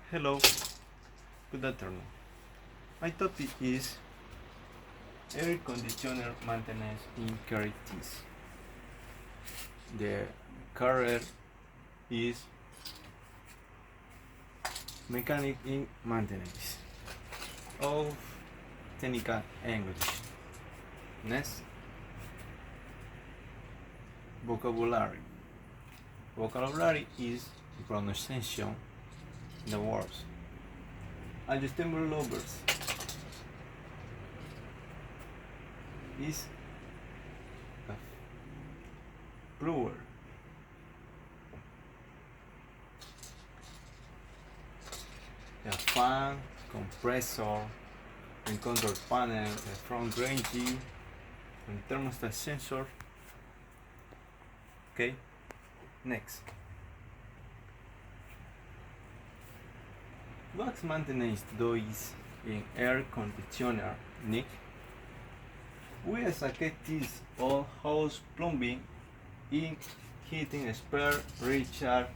Hello, good afternoon. My topic is air conditioner maintenance in carriages. The career is mechanic in maintenance of technical English. Next, vocabulary. Vocabulary is pronunciation the words. Adjustable lovers is a plural. The fan, compressor, and control panel, the front ranging, and thermostat sensor. Okay, next. What maintenance does in air conditioner need? We executives all house plumbing in heating spare Richard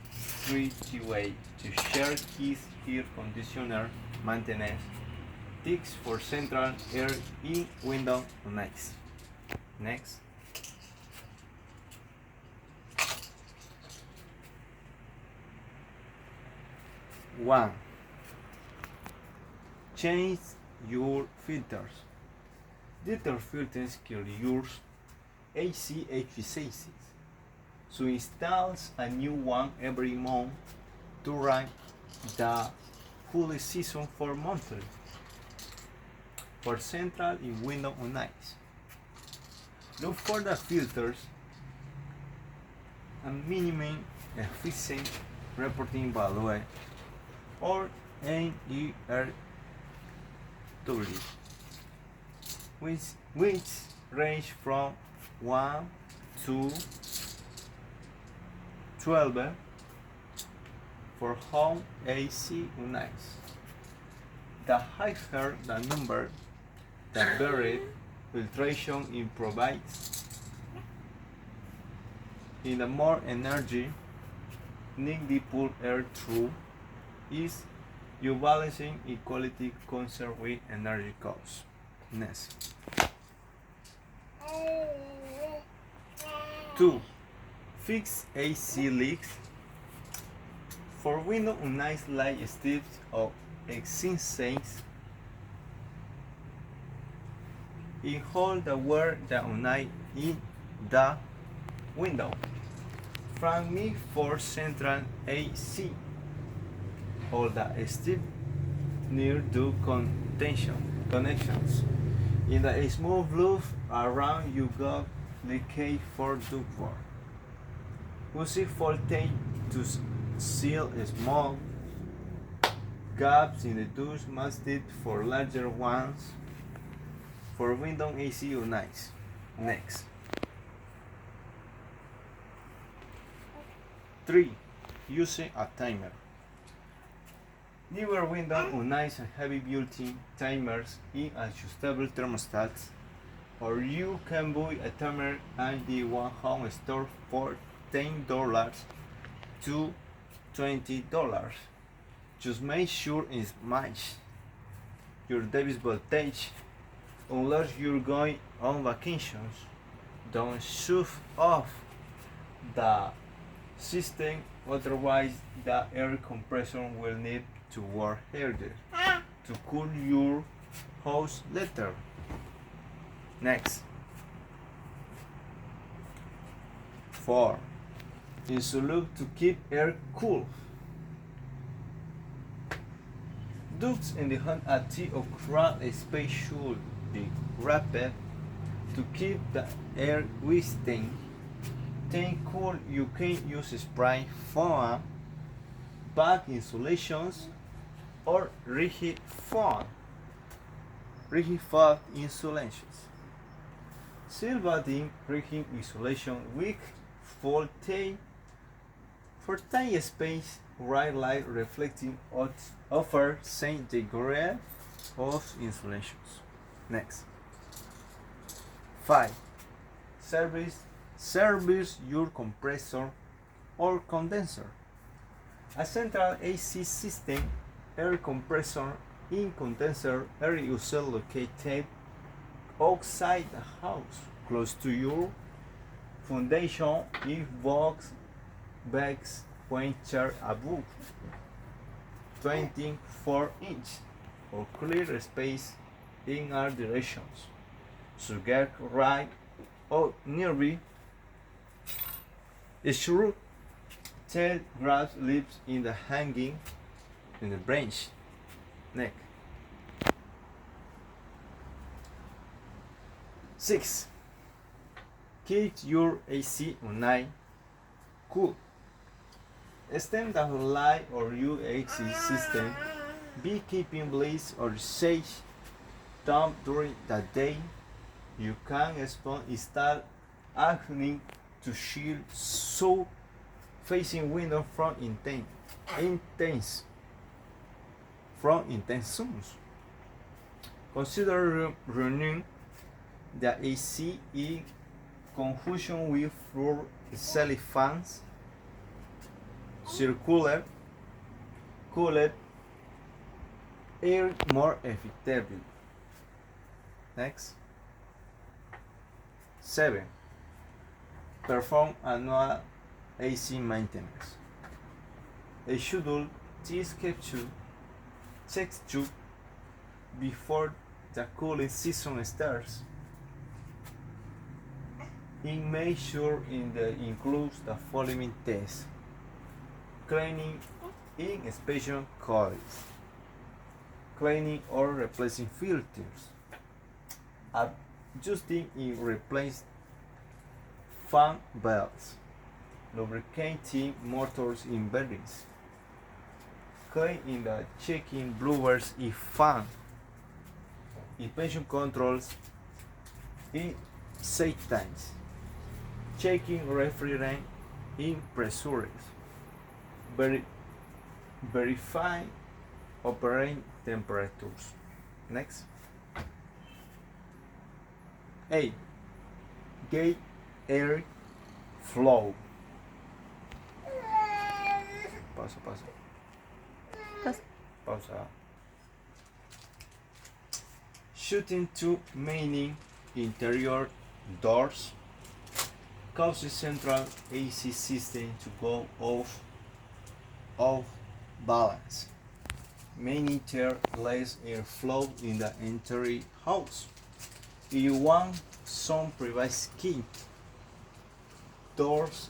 3 to share his air conditioner maintenance tips for central air in window nights. Next. One. Change your filters. Filter filters can use AC exercises. So install a new one every month to run the cool season for monthly. For central in window on nights. Look for the filters and minimum efficient reporting value or NER which range from 1 to 12 for home AC units. The higher the number, the better filtration it provides. In the more energy need the pull air through is you balancing equality concern with energy costs. Next. 2. Fix AC leaks. For window units like strips of excisions in hold the where the unit in the window. From me for central AC. All the strip near the connections. In the small roof around you got leakage for ductwork. Using voltage to seal small gaps in the duct masted for larger ones for window AC units. Next. 3. Using a timer. Newer window units and heavy built-in timers in adjustable thermostats, or you can buy a timer at the one home store for $10 to $20. Just make sure it matches your device voltage unless you're going on vacations. Don't shut off the system, otherwise the air compressor will need to work harder to cool your house later. Next. 4. Insulate to keep air cool. Ducts in the hot attic or crowded space should be wrapped to keep the air withstand. Then cool, you can use spray foam, back insulations, or rigid foam insulations. Seal butting rigid insulation with voltage for tiny space, bright light reflecting offer same degree of insulations. Next. 5. Service your compressor or condenser. A central AC system air compressor in condenser air user located outside the house, close to your foundation if box bags when chair above 24-inch or clear space in all directions. So get right or nearby. Shrub tail grass lives in the hanging in the branch neck. 6. Keep your AC on night cool. Extend the light or your AC system. Be keeping blaze or sage down during the day. You can install awning to shield so facing window from intense suns. Consider running the AC in conjunction with floor ceiling fans, circular, cooled air more effectively. Next. 7. Perform annual AC maintenance. A schedule this checks you before the cooling season starts. It makes sure includes the following tests: cleaning in inspection coils, cleaning or replacing filters, adjusting and replace fan belts, lubricating motors in bearings, cleaning the checking blowers if fan, inspection controls in set times, checking refrigerant in pressures, verify operating temperatures. Next. 8. Gauge air flow. Pausa. Shooting to main interior doors causes central AC system to go off balance, meaning there less airflow in the entire house. If you want some privacy, doors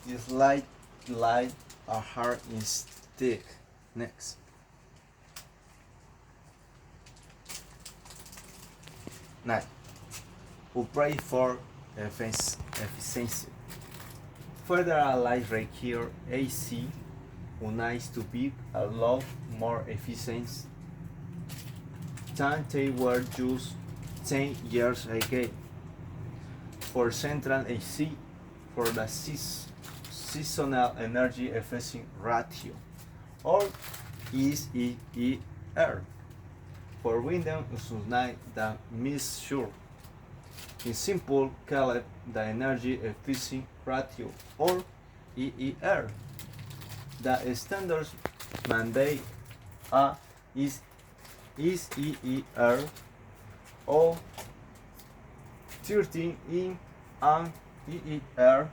is light are hard instead. Next. 9. Upgrade for efficiency. Further allies require AC units to be a lot more efficient than they were used 10 years ago. For central AC, for the seasonal energy efficiency ratio, or SEER. For window unite the mixture. In simple, call it the energy efficiency ratio, or EER. The standards mandate is EER of 13 in an EER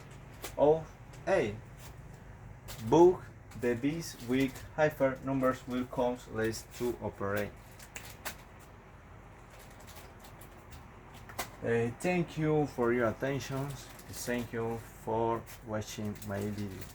of 8. Book the bees with higher numbers will come less to operate. Thank you for your attention. Thank you for watching my video.